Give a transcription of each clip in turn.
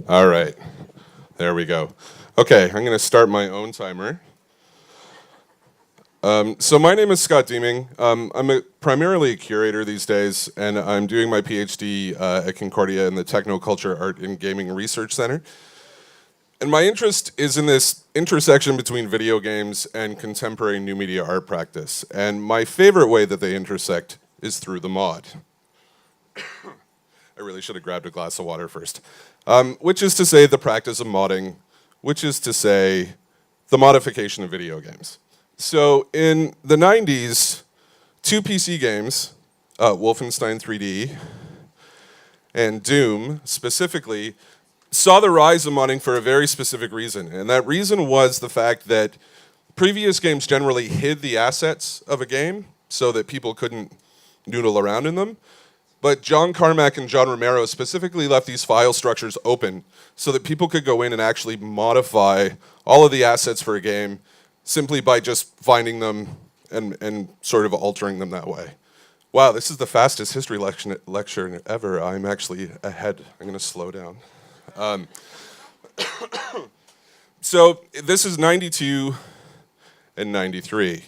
All right, there we go. Okay, I'm going to start my own timer. So my name is Skot Deeming. I'm primarily a curator these days, and I'm doing my PhD at Concordia in the Technoculture Art and Gaming Research Center. And my interest is in this intersection between video games and contemporary new media art practice. And my favorite way that they intersect is through the mod. I really should have grabbed a glass of water first. Which is to say the practice of modding, which is to say the modification of video games. So in the 90s, two PC games, Wolfenstein 3D and Doom specifically, saw the rise of modding for a very specific reason. And that reason was the fact that previous games generally hid the assets of a game so that people couldn't noodle around in them. But John Carmack and John Romero specifically left these file structures open so that people could go in and actually modify all of the assets for a game simply by just finding them and sort of altering them that way. Wow, this is the fastest history lecture ever. I'm actually ahead. I'm going to slow down. So this is 92 and 93.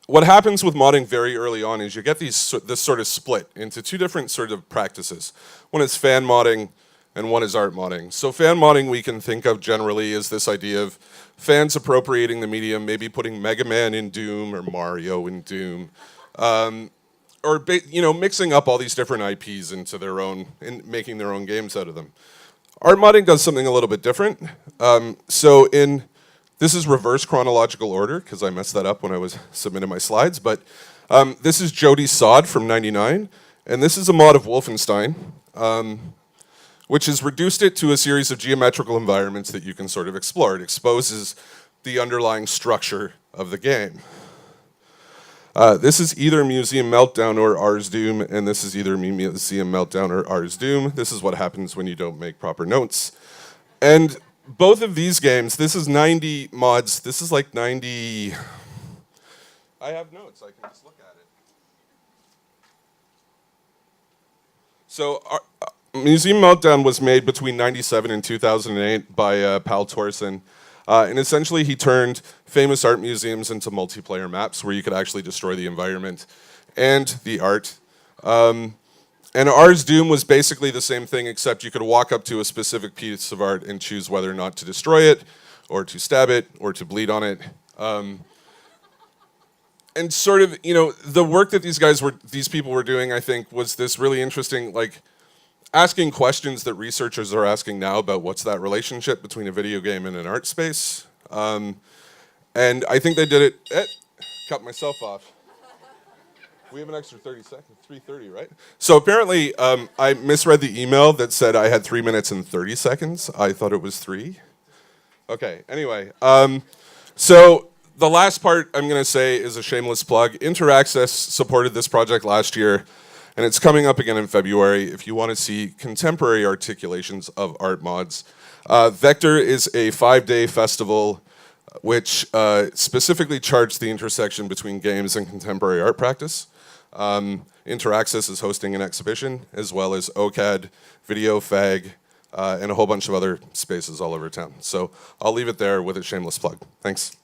What happens with modding very early on is you get this sort of split into two different sort of practices. One is fan modding and one is art modding. So fan modding we can think of generally as this idea of fans appropriating the medium, maybe putting Mega Man in Doom or Mario in Doom, or mixing up all these different IPs into their own, and making their own games out of them. Art modding does something a little bit different. This is reverse chronological order, because I messed that up when I was submitting my slides, but this is Jody Sod from '99, and this is a mod of Wolfenstein, which has reduced it to a series of geometrical environments that you can sort of explore. It exposes the underlying structure of the game. This is either Museum Meltdown or Ars Doom, and this is either Museum Meltdown or Ars Doom. This is what happens when you don't make proper notes. And both of these games, this is 90 mods, this is like 90... I have notes, I can just look at it. So, Museum Meltdown was made between 97 and 2008 by Pal Torsen. And essentially he turned famous art museums into multiplayer maps where you could actually destroy the environment and the art. And Ars Doom was basically the same thing, except you could walk up to a specific piece of art and choose whether or not to destroy it, or to stab it, or to bleed on it. And sort of, the work that these people were doing, I think, was this really interesting, like, asking questions that researchers are asking now about what's that relationship between a video game and an art space. And I think they did it, cut myself off. We have an extra 30 seconds, 3:30, right? So apparently I misread the email that said I had 3 minutes and 30 seconds. I thought it was 3. Okay, anyway. So the last part I'm gonna say is a shameless plug. InterAccess supported this project last year, and it's coming up again in February if you want to see contemporary articulations of art mods. Vector is a 5-day festival which specifically charts the intersection between games and contemporary art practice. InterAccess is hosting an exhibition, as well as OCAD, Video, FAG, and a whole bunch of other spaces all over town. So I'll leave it there with a shameless plug. Thanks.